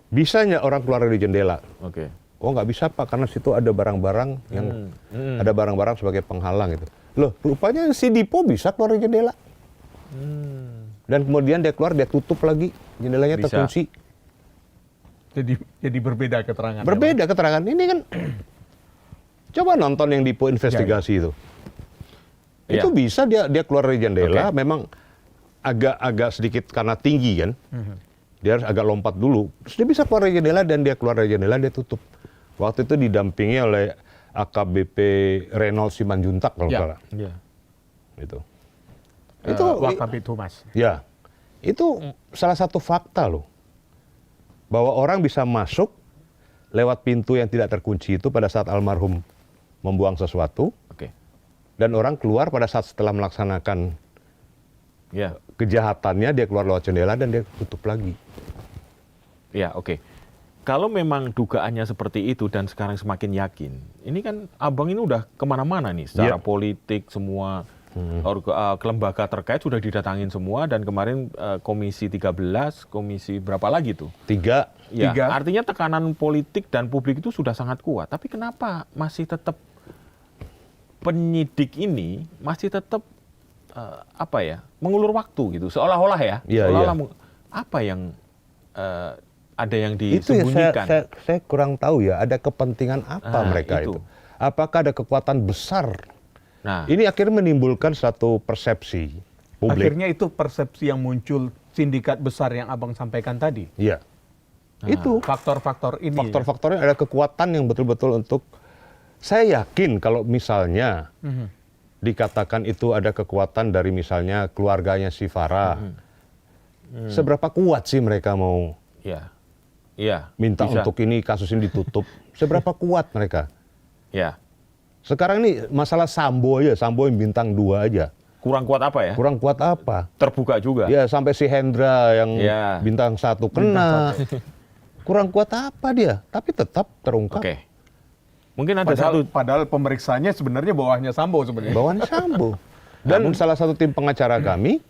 bisa nggak orang keluar dari jendela? Oke. Oh, nggak bisa Pak, karena situ ada barang-barang yang ada barang-barang sebagai penghalang gitu. Loh, rupanya si Dipo bisa keluar dari jendela. Dan kemudian dia keluar, dia tutup lagi, jendelanya Bisa. terkunci. Jadi berbeda keterangan. Berbeda keterangan. Ini kan coba nonton yang Dipo investigasi itu. Ya. Itu bisa dia keluar dari jendela, memang agak sedikit karena tinggi kan. Dia harus agak lompat dulu. Terus dia bisa keluar dari jendela dan dia keluar dari jendela dia tutup. Waktu itu didampingi oleh AKBP Reynolds Simanjuntak kalau salah. Ya. Itu. Wakabit Humas. Ya. Itu salah satu fakta loh. Bahwa orang bisa masuk lewat pintu yang tidak terkunci itu pada saat almarhum membuang sesuatu. Oke. Dan orang keluar pada saat setelah melaksanakan Ya. kejahatannya, dia keluar lewat jendela dan dia tutup lagi. Ya, oke. Kalau memang dugaannya seperti itu dan sekarang semakin yakin, ini kan abang ini udah kemana-mana nih, secara politik semua lembaga terkait sudah didatangin semua dan kemarin Komisi 13, komisi berapa lagi tuh? 3. Ya, 3. artinya tekanan politik dan publik itu sudah sangat kuat. Tapi kenapa masih tetap penyidik ini masih tetap mengulur waktu gitu, seolah-olah ya, Iya, seolah-olah iya. apa yang ada yang Itu ya disembunyikan. saya kurang tahu ya, ada kepentingan apa mereka itu. itu. Apakah ada kekuatan besar? Nah, Ini akhirnya menimbulkan satu persepsi publik. Akhirnya itu persepsi yang muncul sindikat besar yang abang sampaikan tadi. Iya. Itu Faktor-faktor ini. faktor-faktornya ada kekuatan yang betul-betul untuk, saya yakin kalau misalnya dikatakan itu ada kekuatan dari misalnya keluarganya si Farah, seberapa kuat sih mereka mau ya, ya, minta bisa. untuk ini kasus ini ditutup? Seberapa kuat mereka? Ya, Sekarang ini masalah Sambo aja, Sambo yang bintang 2 aja. kurang kuat apa ya? Kurang kuat apa? Terbuka juga. Ya sampai si Hendra yang Ya. bintang 1 kena. Kurang kuat apa dia? Tapi tetap terungkap. Oke. Mungkin ada satu. Padahal pemeriksaannya sebenarnya bawahnya Sambo sebenarnya. Bawaannya Sambo. Dan salah satu tim pengacara kami,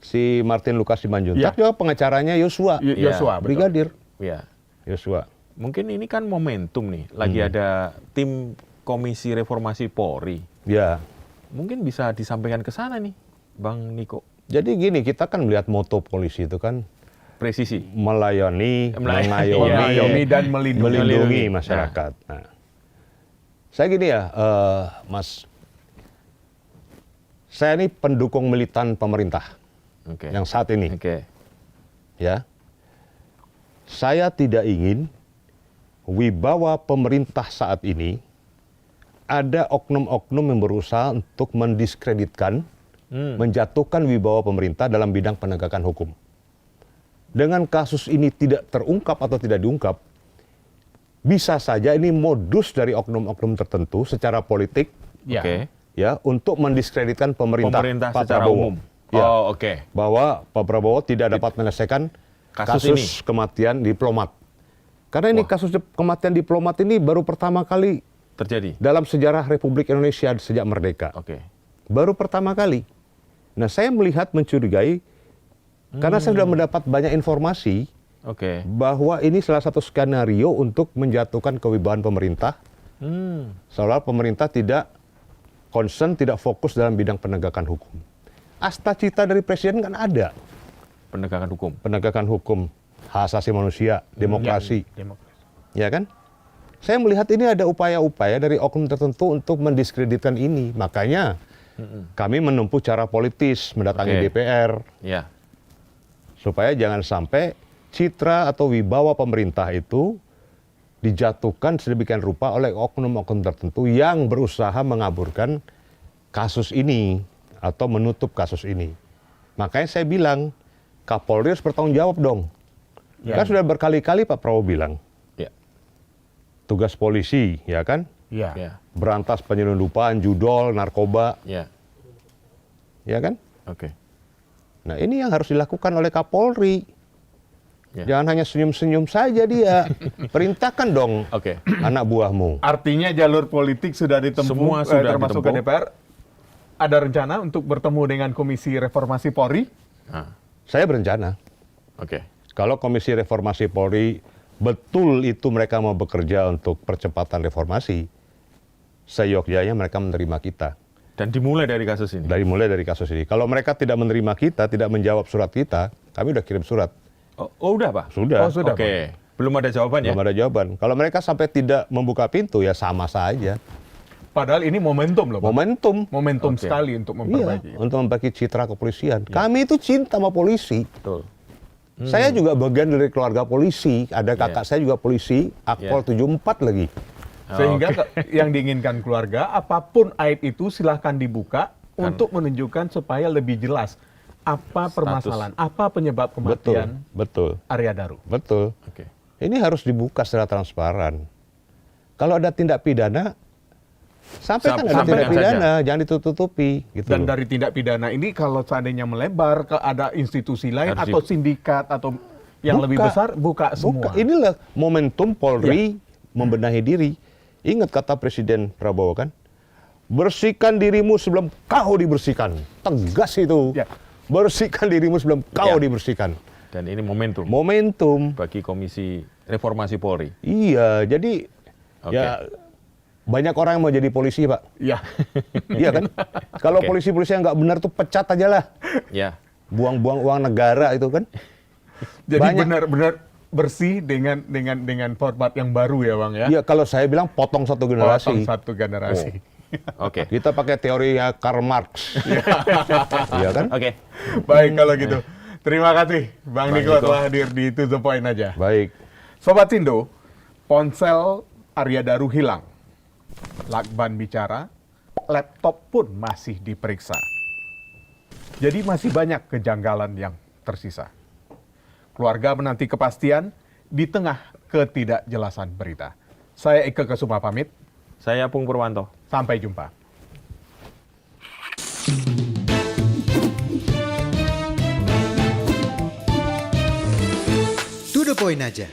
si Martin Lukas Simanjuntak, juga pengacaranya Yosua, Yosua, betul. Brigadir Ya, Yosua. mungkin ini kan momentum nih. Lagi ada tim Komisi Reformasi Polri. Ya. Mungkin bisa disampaikan ke sana nih, Bang Niko. Jadi gini, kita kan melihat moto polisi itu kan Presisi. melayani, Melayani. Mengayomi dan melindungi. melindungi masyarakat. Nah, saya gini ya, Mas, saya ini pendukung militan pemerintah Oke. yang saat ini, Oke. ya. Saya tidak ingin wibawa pemerintah saat ini ada oknum-oknum yang berusaha untuk mendiskreditkan, menjatuhkan wibawa pemerintah dalam bidang penegakan hukum. Dengan kasus ini tidak terungkap atau tidak diungkap, bisa saja ini modus dari oknum-oknum tertentu secara politik, Ya. Oke. ya, untuk mendiskreditkan pemerintah, Pak secara Prabowo. umum. Ya, Oh, oke. bahwa Pak Prabowo tidak dapat menyelesaikan Kasus kasus ini. kematian diplomat. Karena ini kasus kematian diplomat ini baru pertama kali Terjadi. dalam sejarah Republik Indonesia sejak merdeka. Oke. Baru pertama kali. Nah, saya melihat mencurigai karena saya sudah mendapat banyak informasi Oke. bahwa ini salah satu skenario untuk menjatuhkan kewibawaan pemerintah. Seolah pemerintah tidak concern, tidak fokus dalam bidang penegakan hukum. Asta cita dari presiden kan ada. Penegakan hukum. Penegakan hukum, hak asasi manusia, demokrasi. Demokrasi. Ya kan? Saya melihat ini ada upaya-upaya dari oknum tertentu untuk mendiskreditkan ini. Makanya kami menempuh cara politis, mendatangi Oke. DPR, Ya. supaya jangan sampai citra atau wibawa pemerintah itu dijatuhkan sedemikian rupa oleh oknum-oknum tertentu yang berusaha mengaburkan kasus ini atau menutup kasus ini. Makanya saya bilang, Kapolri harus bertanggung jawab dong. Kan sudah berkali-kali Pak Prabowo bilang, Ya. tugas polisi, ya kan? Ya. Ya. Berantas penyelundupan, judol, narkoba, Ya. ya kan? Oke. Nah, ini yang harus dilakukan oleh Kapolri. Ya. Jangan hanya senyum-senyum saja dia. Perintahkan dong Oke. anak buahmu. Artinya jalur politik sudah ditempuh, Semua sudah termasuk ke ditempuh. DPR. Ada rencana untuk bertemu dengan Komisi Reformasi Polri? Nah, Saya berencana, oke. kalau Komisi Reformasi Polri betul itu mereka mau bekerja untuk percepatan reformasi, seyogyanya mereka menerima kita. Dan dimulai dari kasus ini. Mulai dari kasus ini. Kalau mereka tidak menerima kita, tidak menjawab surat kita, kami udah kirim surat. Oh, udah, Pak? Sudah. Oh, sudah, Oke. Belum ada jawaban ya? Belum ada jawaban. Kalau mereka sampai tidak membuka pintu ya sama saja. Padahal ini momentum loh, Pak. Momentum Oke. sekali untuk Iya, memperbaiki. untuk memperbaiki citra kepolisian. Kami itu cinta sama polisi. Betul. Saya juga bagian dari keluarga polisi. Ada kakak saya juga polisi, Akpol 74 lagi. Sehingga yang diinginkan keluarga, apapun aib itu silahkan dibuka untuk menunjukkan supaya lebih jelas apa permasalahan, apa penyebab kematian Betul. Arya Daru. Betul. Oke. Ini harus dibuka secara transparan. Kalau ada tindak pidana, sampaikan ada Sampaikan tindak saja. pidana, jangan ditutupi. Gitu Dan loh. dari tindak pidana ini kalau seandainya melebar ke ada institusi lain Harus atau sindikat atau yang lebih Buka. besar, buka semua. Inilah momentum Polri membenahi diri. Ingat kata Presiden Prabowo kan, bersihkan dirimu sebelum kau dibersihkan. Tegas itu. Ya. Bersihkan dirimu sebelum kau Ya. dibersihkan. Dan ini momentum Momentum. bagi Komisi Reformasi Polri. Iya, jadi Oke. ya banyak orang yang mau jadi polisi, Pak. Ya. Iya kan? Kalau Oke. polisi-polisi yang nggak benar tuh pecat aja lah. Ya. Buang-buang uang negara itu kan. Jadi Banyak. benar-benar bersih dengan format yang baru ya, Bang ya. Iya, kalau saya bilang potong satu generasi. Potong satu generasi. Oke. Kita pakai teorinya Karl Marx. Iya kan? Oke. Baik kalau gitu. Terima kasih Bang Bang Niko Niko. telah hadir di To The Point aja. Baik. Sobat Sindo, ponsel Arya Daru hilang. Lakban bicara, laptop pun masih diperiksa. Jadi masih banyak kejanggalan yang tersisa. Keluarga menanti kepastian di tengah ketidakjelasan berita. Saya Ike Kesuma pamit, Saya Pung Purwanto. sampai jumpa. To the point aja.